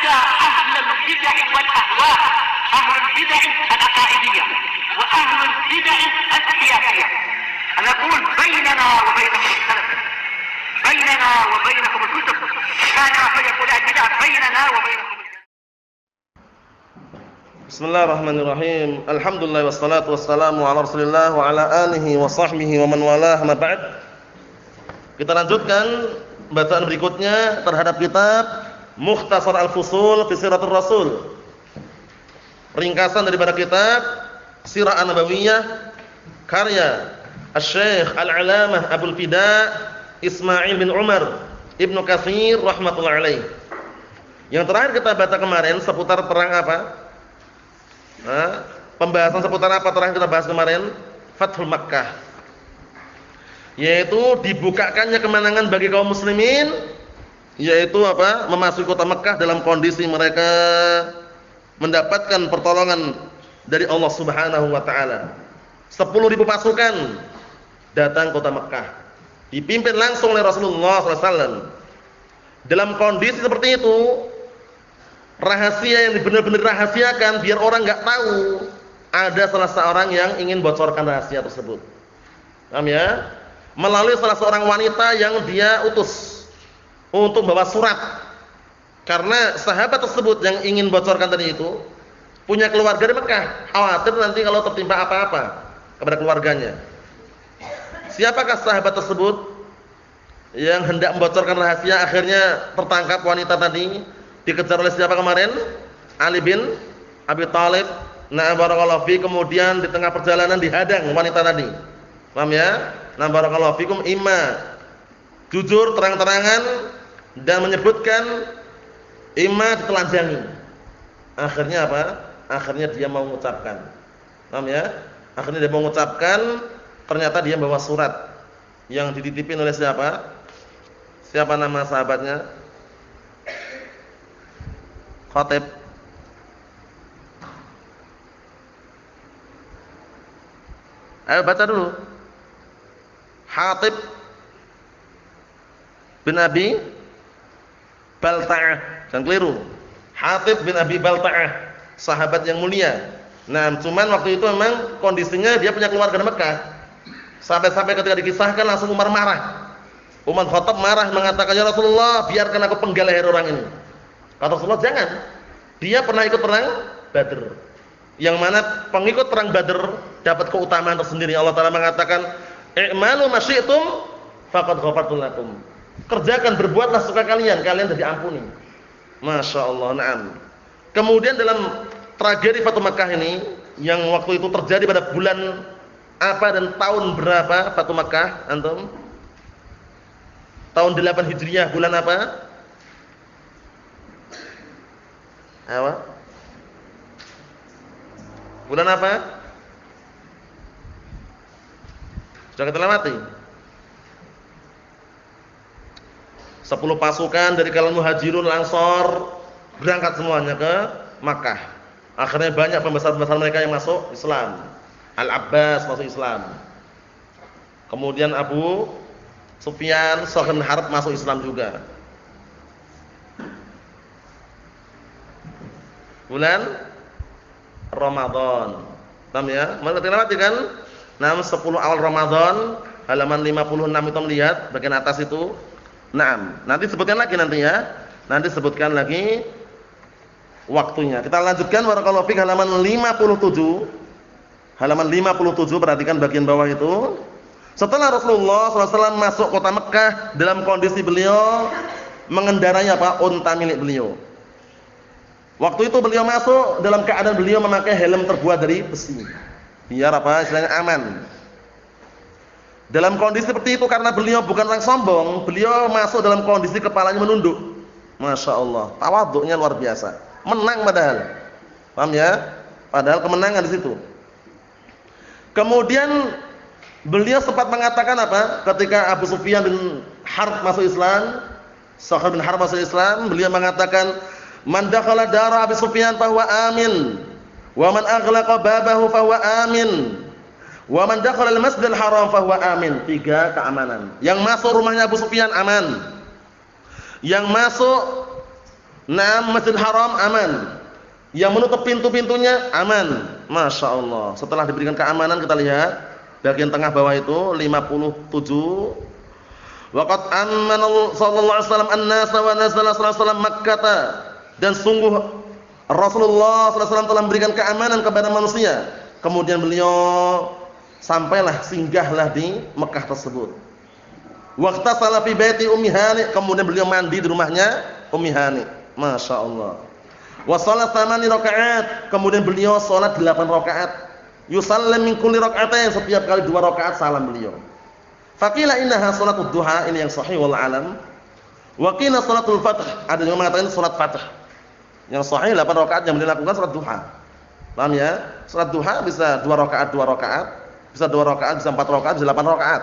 على أهل البدع والأهواء، أهل البدع العقائدية وأهل البدع السياسية. أنا أقول بيننا وبينكم السلف، بيننا وبينكم الكتب، كان فيقول البدع بيننا وبينكم. Bismillahirrahmanirrahim. Alhamdulillah wassalatu wassalamu ala Rasulillah wa ala alihi wa sahbihi wa man walah, ma ba'd. Kita lanjutkan bacaan berikutnya terhadap kitab Mukhtasar Al-Fusul fi Siratul Rasul. Ringkasan daripada kitab Sirah An-Nabawiyah karya Asy-Syaikh Al-'Alamah Abul Fida Ismail bin Umar Ibnu Katsir rahimatullah alaih. Yang terakhir kita baca kemarin seputar perang apa? Pembahasan seputar apa terakhir kita bahas kemarin? Fathul Makkah, yaitu dibukakannya kemenangan bagi kaum muslimin, yaitu apa? Memasuki kota Makkah dalam kondisi mereka mendapatkan pertolongan dari Allah Subhanahu wa taala. 10.000 pasukan datang kota Makkah, dipimpin langsung oleh Rasulullah SAW. Dalam kondisi seperti itu, rahasia yang benar-benar rahasiakan biar orang nggak tahu, ada salah seorang yang ingin bocorkan rahasia tersebut. Paham ya? Melalui salah seorang wanita yang dia utus untuk bawa surat. Karena sahabat tersebut yang ingin bocorkan tadi itu punya keluarga di Mekah, khawatir nanti kalau tertimpa apa-apa kepada keluarganya. Siapakah sahabat tersebut yang hendak membocorkan rahasia? Akhirnya tertangkap wanita tadi. Dikejar oleh siapa kemarin? Ali bin Abi Thalib. Nah, barakallahu fi, kemudian di tengah perjalanan dihadang wanita tadi. Paham ya? Nah, barakallahu fikum, imma jujur terang-terangan dan menyebutkan, imma ditelanjangi. Akhirnya apa? Akhirnya dia mau mengucapkan. Paham ya? Akhirnya dia mau mengucapkan, ternyata dia bawa surat yang dititipin oleh siapa? Siapa nama sahabatnya? Khatib. Ayo baca dulu. Hatib bin Abi Balta'ah. Jangan keliru. Hatib bin Abi Balta'ah, sahabat yang mulia. Nah, cuman waktu itu memang kondisinya dia punya keluarga di Mekah. Sampai-sampai ketika dikisahkan langsung Umar marah. Umar Khattab marah mengatakan, "Ya Rasulullah, biarkan aku penggal leher orang ini." Kata Rasulullah, jangan. Dia pernah ikut perang Badr, yang mana pengikut perang Badr dapat keutamaan tersendiri. Allah Ta'ala mengatakan, "I'malu ma syi'tum faqad ghafartu lakum." Kerjakan, berbuatlah suka kalian, kalian sudah diampuni. Masya Allah, na'am. Kemudian dalam tragedi Fathul Makkah ini, yang waktu itu terjadi pada bulan apa dan tahun berapa Fathul Makkah, antum? Tahun 8 Hijriah, bulan apa? Apa? Bulan apa? Sudah kita lewati. 10 pasukan dari kalangan Muhajirun Ansor berangkat semuanya ke Makkah. Akhirnya banyak pembesar-pembesar mereka yang masuk Islam. Al-Abbas masuk Islam. Kemudian Abu Sufyan, Sa'd bin Harb masuk Islam juga. Bulan Ramadan. Paham ya? Mari kita lewati kan? 10 awal Ramadan, halaman 56 itu melihat bagian atas itu. Nanti sebutkan lagi nanti ya. Nanti sebutkan lagi waktunya. Kita lanjutkan barakallahu fik halaman 57. Halaman 57, perhatikan bagian bawah itu. Setelah Rasulullah SAW masuk kota Mekah dalam kondisi beliau mengendarai apa? Unta milik beliau. Waktu itu beliau masuk dalam keadaan beliau memakai helm terbuat dari besi. Biar apa? Istilahnya aman. Dalam kondisi seperti itu karena beliau bukan orang sombong, beliau masuk dalam kondisi kepalanya menunduk. Masya Allah, tawaduknya luar biasa. Menang padahal. Paham ya? Padahal kemenangan di situ. Kemudian beliau sempat mengatakan apa? Ketika Abu Sufyan bin Harb masuk Islam, Sa'd bin Harb masuk Islam, beliau mengatakan, "Man dakhala dara Abi Sufyan fahuwa amin, wa man aghlaqa babahu fahuwa amin, wa man dakhala al-masjidil haram fahuwa amin." 3 keamanan. Yang masuk rumahnya Abu Sufyan aman. Yang masuk Masjidil Haram aman. Yang menutup pintu-pintunya aman. Masya Allah. Setelah diberikan keamanan, kita lihat bagian tengah bawah itu 57. Waqad amana sallallahu alaihi wasallam an-nas wa nazala sallallahu alaihi wasallam Makkah. Dan sungguh Rasulullah sallallahu alaihi wasallam telah memberikan keamanan kepada manusia. Kemudian beliau sampailah singgahlah di Mekah tersebut. Waqtasala fi baiti Ummi Hani, kemudian beliau mandi di rumahnya Ummi Hani. Masya Allah. Wa shalat 8 rakaat, kemudian beliau salat 8 rakaat. Yusallim min kulli rakaatain, setiap kali 2 rakaat salam beliau. Faqila innaha salatud duha, ini yang sahih wal alam. Wa qila salatul fath, ada yang mengatakan salat fath. Yang sahih 8 rakaat yang beliau lakukan salat duha. Paham ya? Salat duha bisa 2 rakaat, 2 rakaat, bisa 2 rakaat, bisa 4 rakaat, bisa 8 rakaat.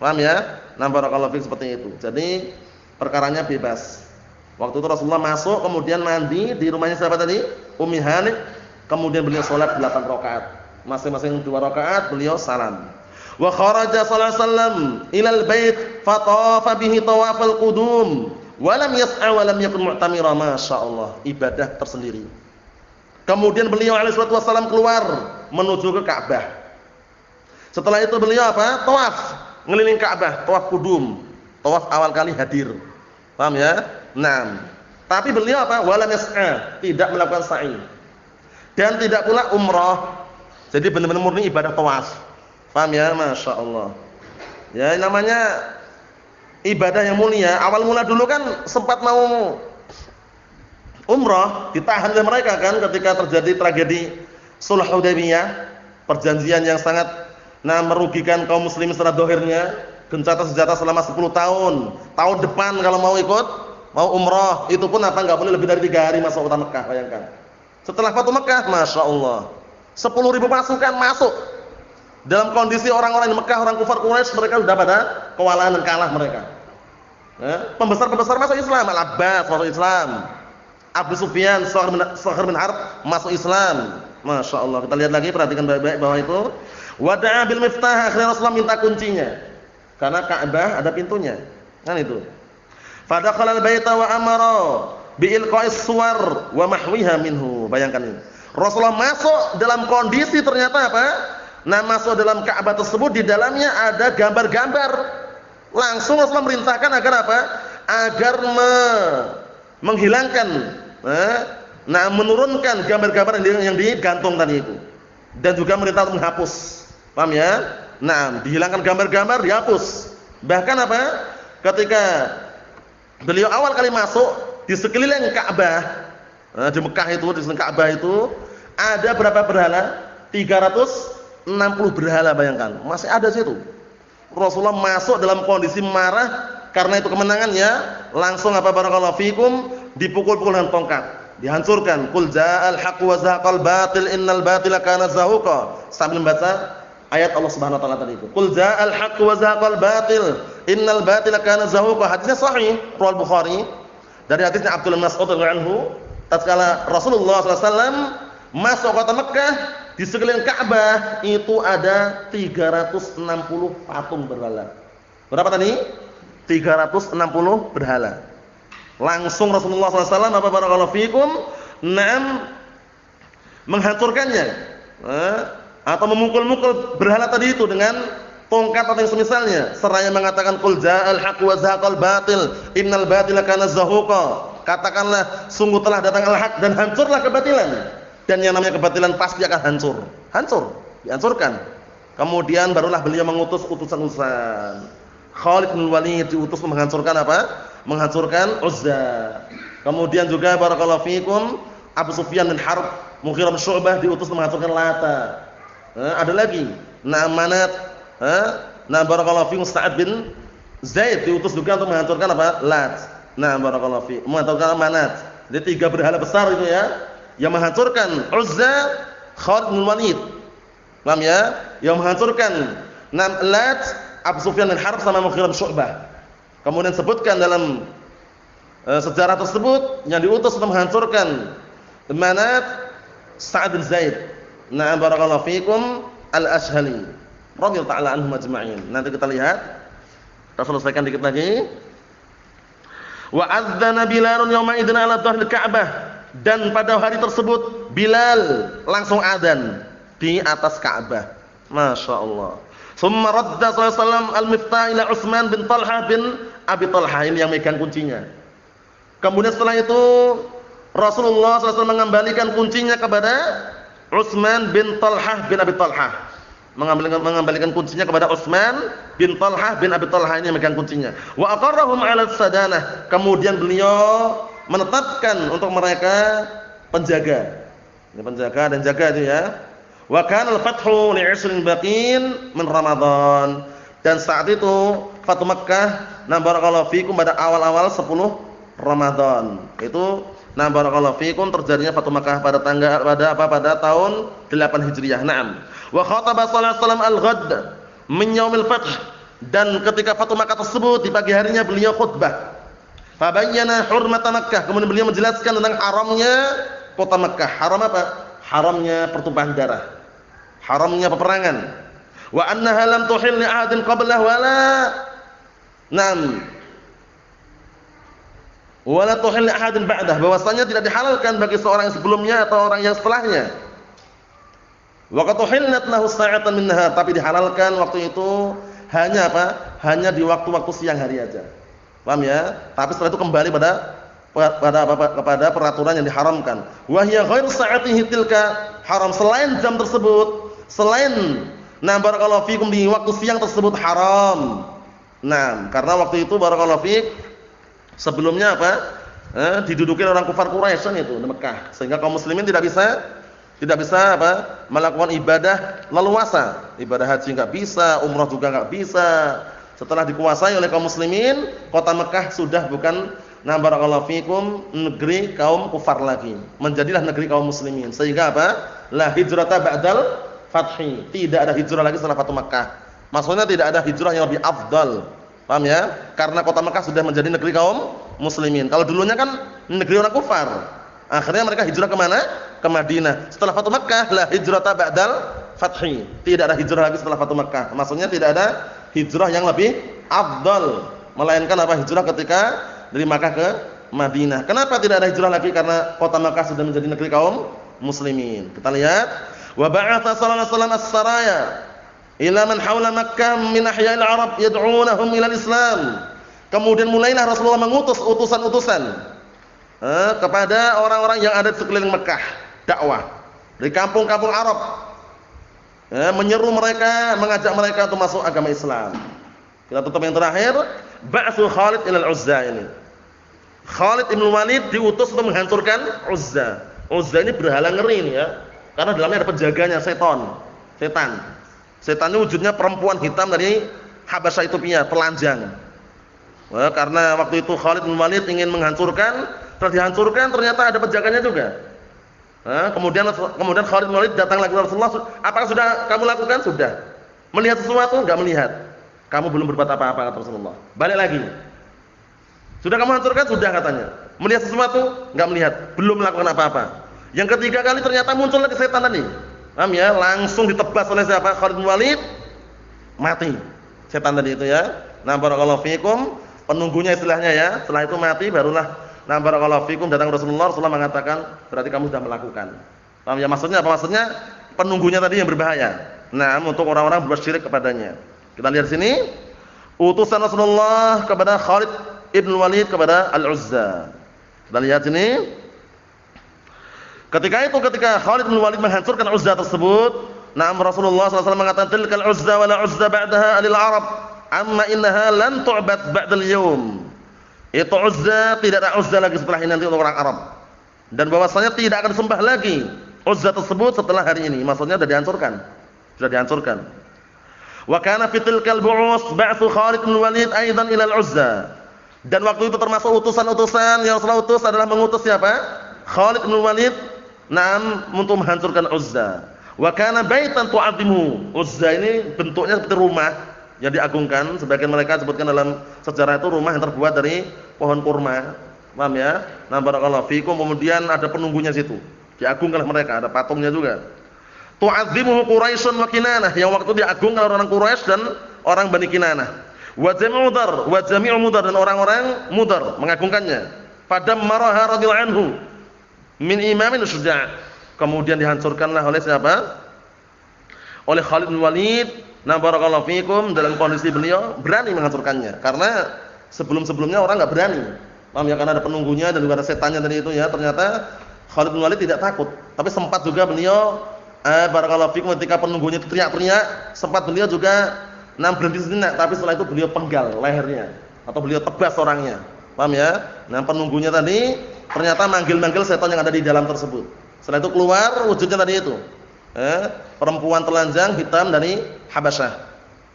Paham ya? Nah, barakallahu fiik seperti itu. Jadi perkaranya bebas. Waktu itu Rasulullah masuk kemudian mandi di rumahnya siapa tadi? Ummi Hani. Kemudian beliau salat 8 rakaat. Masing-masing 2 rakaat beliau salam. Wa kharaja sallallahu alaihi wasallam ilal bait fatafa bihi tawafal qudum wa lam yas'a wa lam yakun mu'tamira. Masyaallah, ibadah tersendiri. Kemudian beliau alaihi wasallam keluar menuju ke Ka'bah. Setelah itu beliau apa? Tawaf ngeliling Ka'bah, tawaf qudum. Tawaf awal kali hadir. Paham ya? Naam. Tapi beliau apa? Wa lam yas'a, tidak melakukan sa'i. Dan tidak pula umrah. Jadi benar-benar murni ibadah tawaf. Paham ya? Masya Allah. Ya, namanya ibadah yang mulia. Awal mula dulu kan sempat mau umrah, ditahan oleh mereka kan ketika terjadi tragedi Sulh Hudaybiyah, perjanjian yang sangat merugikan kaum muslimin secara dohirnya, gencatan senjata selama 10 tahun. Tahun depan kalau mau ikut, mau umrah, itu pun apa enggak boleh lebih dari 3 hari masuk kota Mekah, bayangkan. Setelah Fatu Mekah, Masya Allah, 10.000 pasukan masuk. Dalam kondisi orang-orang di Mekah, orang kufar Quraisy, mereka sudah pada kewalahan dan kalah mereka. Pembesar-pembesar masuk Islam, Al-Abbas masuk Islam, Abu Sufyan, Sukhr bin Harb masuk Islam. Masya Allah. Kita lihat lagi, perhatikan baik-baik bahwa itu wada'a bil miftah, akhirnya Rasulullah minta kuncinya. Karena Ka'bah ada pintunya. Kan itu. Fadakhala al-baita wa amara bi ilqa'is suwar wa mahwiha minhu. Bayangkan ini. Rasulullah masuk dalam kondisi ternyata apa? Masuk dalam Ka'bah tersebut, di dalamnya ada gambar-gambar. Langsung Rasulullah merintahkan agar apa? Agar menghilangkan, menurunkan gambar-gambar yang digantung tadi itu. Dan juga merintah untuk menghapus. Paham ya? Dihilangkan gambar-gambar, dihapus. Bahkan apa? Ketika beliau awal kali masuk, di sekeliling Ka'bah, di Mekah itu, di sekeliling Ka'bah itu ada berapa berhala? 360 berhala, bayangkan. Masih ada situ. Rasulullah masuk dalam kondisi marah karena itu kemenangannya, langsung apa barakallahu fikum, dipukul-pukul dengan tongkat, dihancurkan. Qul ja'al haqqu wa zahaqal batil innal batila kana zahuqa. Sambil membaca ayat Allah Subhanahu wa taala tadi itu. Qul ja'al haqqu wa zahaqal batil innal batila kana zahuqa. Hadisnya sahih, riwayat Bukhari. Dari hadisnya Abdullah bin Mas'ud radhiyallahu anhu, tatkala Rasulullah sallallahu alaihi wasallam masuk kota Mekah, di sekeliling Ka'bah itu ada 360 patung berhala. Berapa tadi? 360 berhala. Langsung Rasulullah SAW apa barakallahu fikum menghancurkannya, atau memukul-mukul berhala tadi itu dengan tongkat atau yang semisalnya, seraya mengatakan qul ja'al haqqu wa zahaqal batil innal batila kana zahuqa. Katakanlah sungguh telah datang al-haq dan hancurlah kebatilan. Dan yang namanya kebatilan pasti akan hancur, dihancurkan. Kemudian barulah beliau mengutus utusan-utusan. Khalid bin Walid diutus menghancurkan apa? Menghancurkan Uzza. Kemudian juga barakallahu fikum Abu Sufyan bin Harb, Mughirah bin Syu'bah diutus menghancurkan Lata. Ada lagi Manat. Barakallahu fikum Sa'ad bin Zaid diutus juga untuk menghancurkan apa? Lat. Barakallahu fikum menghancurkan Manat. Jadi 3 berhala besar itu ya. Yang menghancurkan Uzza, Khalid bin Walid. Paham ya? Yang menghancurkan Lat, Abu Sufyan bin Harb sama Mughirah bin Syu'bah. Kemudian sebutkan dalam sejarah tersebut yang diutus untuk menghancurkan Manat, Sa'ad bin Zaid. Barakallahu fikum Al-Ashhali radhiyallahu ta'ala anhum ajma'in. Nanti kita lihat. Kita selesaikan dikit lagi. Wa adzana Bilalun yauma idzin ala dhahril Ka'bah, dan pada hari tersebut Bilal langsung adzan di atas Ka'bah. Masya Allah. Summa radda sallallahu alaihi wasallam al-miftah ila Utsman bin Talha bin Abi Talha, ini yang megang kuncinya. Kemudian setelah itu Rasulullah SAW mengembalikan kuncinya kepada Utsman bin Talha bin Abi Talha. Mengembalikan kuncinya kepada Utsman bin Talha bin Abi Talha, ini yang megang kuncinya. Wa aqarrahum 'ala sadanah. Kemudian beliau menetapkan untuk mereka penjaga. Ini penjaga dan jaga itu ya. Wa kana al-fathu li 'ishrin baqin min Ramadan. Dan saat itu Fatu Makkah, na barakallahu fikum, pada awal-awal 10 Ramadan. Itu na barakallahu fikum terjadinya Fatu Makkah pada tanggal pada tahun 8 Hijriah. Naam. Wa khataba sallallahu alaihi wasallam al-ghad min yaumil fath, dan ketika Fatu Makkah tersebut di pagi harinya beliau khutbah. Fa bayyana hurmata Makkah, kemudian beliau menjelaskan tentang haramnya kota Makkah. Haram apa? Haramnya pertumpahan darah, haramnya peperangan. Wa annaha lam tuhil li ahadin qablah wala wala tuhil li ahadin ba'dah, bahwasanya tidak dihalalkan bagi seorang yang sebelumnya atau orang yang setelahnya. Wa qad tuhillat lahu sa'atan min nahar, tapi dihalalkan waktu itu hanya apa? Hanya di waktu-waktu siang hari aja. Paham ya? Tapi setelah itu kembali kepada peraturan yang diharamkan. Wa hiya ghairu sa'atihi tilka, haram selain jam tersebut, selain barakallahu fikum di waktu siang tersebut haram. Karena waktu itu barakallahu fik sebelumnya apa? Diduduki orang kufar Quraisy itu di Mekah, sehingga kaum muslimin tidak bisa apa? Melakukan ibadah leluasa. Ibadah haji enggak bisa, umrah juga enggak bisa. Setelah dikuasai oleh kaum muslimin, kota Mekah sudah bukan barakallahu fikum negeri kaum kufar lagi, menjadilah negeri kaum muslimin. Sehingga apa? La hijrata ba'dal fathi, tidak ada hijrah lagi setelah Fatu Makkah. Maksudnya tidak ada hijrah yang lebih afdal. Paham ya? Karena kota Makkah sudah menjadi negeri kaum muslimin. Kalau dulunya kan negeri orang kufar. Akhirnya mereka hijrah ke mana? Ke Madinah. Setelah Fatu Makkah, la hijrata ba'dal fathi, tidak ada hijrah lagi setelah Fatu Makkah. Maksudnya tidak ada hijrah yang lebih afdal, melainkan apa? Hijrah ketika dari Makkah ke Madinah. Kenapa tidak ada hijrah lagi? Karena kota Makkah sudah menjadi negeri kaum muslimin. Kita lihat, wa ba'atha sallallahu alaihi wasallam as-saraya ila man haula Makkah min ahya'il Arab yad'unahum ila al-Islam. Kemudian mulailah Rasulullah mengutus utusan-utusan kepada orang-orang yang ada di sekeliling Mekah, dakwah dari kampung-kampung Arab, menyeru mereka, mengajak mereka untuk masuk agama Islam. Kita tutup yang terakhir, ba'tsu Khalid ila al-Uzza. Ini Khalid bin Walid diutus untuk menghancurkan Uzza. Uzza ini berhala ngeri ini ya. Karena dalamnya ada penjaganya, setan. Setannya wujudnya perempuan hitam dari Habasyah Ethiopia, telanjang. Karena waktu itu Khalid bin Walid ingin menghancurkan, setelah dihancurkan ternyata ada penjaganya juga. Kemudian Khalid bin Walid datang lagi ke Rasulullah. Apakah sudah kamu lakukan? Sudah. Melihat sesuatu? Enggak melihat. Kamu belum berbuat apa-apa, kata Rasulullah. Balik lagi. Sudah kamu hancurkan? Sudah, katanya. Melihat sesuatu? Enggak melihat. Belum melakukan apa-apa. Yang ketiga kali ternyata muncul lagi setan tadi. Paham ya? Langsung ditebas oleh siapa? Khalid bin Walid. Mati. Setan tadi itu ya. Barakallahu fikum. Penunggunya istilahnya ya. Setelah itu mati barulah barakallahu fikum datang Rasulullah mengatakan, berarti kamu sudah melakukan. Paham ya? Maksudnya apa? Maksudnya penunggunya tadi yang berbahaya. Untuk orang-orang berbuat syirik kepadanya. Kita lihat sini. Utusan Rasulullah kepada Khalid ibn Walid kepada Al-Uzza. Kita lihat sini. Ketika Khalid bin Walid menghancurkan Uzza tersebut, Rasulullah SAW mengatakan, tilkal Uzza wa la Uzza ba'daha alil Arab, amma innaha lan tu'bad ba'dal yawm. Itu Uzza, tidak ada Uzza lagi setelah ini nanti untuk orang Arab. Dan bahwasanya tidak akan disembah lagi Uzza tersebut setelah hari ini. Maksudnya sudah dihancurkan. Wa kana fi tilkal bu'us ba'tsu Khalid bin Walid aidan ila al-Uzza. Dan waktu itu termasuk utusan-utusan yang Rasulullah utus adalah mengutus siapa? Khalid bin Walid untuk menghancurkan Uzza. Wa kana baitan tu'azzimu. Uzza ini bentuknya seperti rumah yang diagungkan. Sebagian mereka sebutkan dalam sejarah itu rumah yang terbuat dari pohon kurma. Paham ya? Barakallahu fikum. Kemudian ada penunggunya situ. Diagungkan oleh mereka, ada patungnya juga. Tu'azzimu Quraisyun wa Kinanah. Yang waktu diagungkan orang Quraisy dan orang Bani Kinanah. Wa jami'u Mudar dan orang-orang Mudar mengagungkannya. Fadammaraha radhiyallahu anhu min imamin syuja'. Kemudian dihancurkanlah oleh siapa? Oleh Khalid bin Walid. Nah, barakallahu fikum, dalam kondisi beliau berani menghancurkannya. Karena sebelum-sebelumnya orang enggak berani. Paham ya, karena ada penunggunya dan juga ada setannya tadi itu ya. Ternyata Khalid bin Walid tidak takut. Tapi sempat juga beliau barakallahu fikum ketika penunggunya itu teriak-teriak, sempat beliau juga berhenti sejenak, tapi setelah itu beliau penggal lehernya atau beliau tebas orangnya. Paham ya? Nah, penunggunya tadi ternyata manggil-manggil setan yang ada di dalam tersebut. Setelah itu keluar wujudnya tadi itu. Perempuan telanjang hitam dari Habasyah.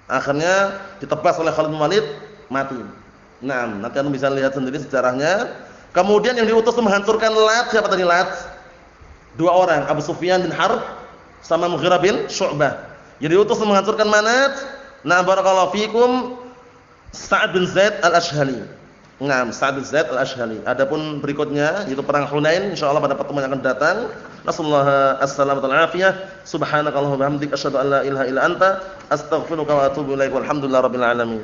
Akhirnya ditebas oleh Khalid bin Walid, mati. Nah, nanti anda bisa lihat sendiri sejarahnya. Kemudian yang diutus menghancurkan Lat, siapa tadi Lat? Dua orang, Abu Sufyan bin Harb sama Mughirah bin Syu'bah. Yang diutus menghancurkan Manat, nah barakallahu fikum, Sa'ad bin Zaid al-Ashhali. Nah, Sa'ad bin Zaid al-Ashhali. Adapun berikutnya yaitu perang Hunain, insyaallah pada pertemuan yang akan datang. Nasallahu as-salamata wal afiyah. Subhanakallahumma wa bihamdika asyhadu an la ilaha illa anta astaghfiruka wa atubu ilaik. Walhamdulillahirabbil alamin.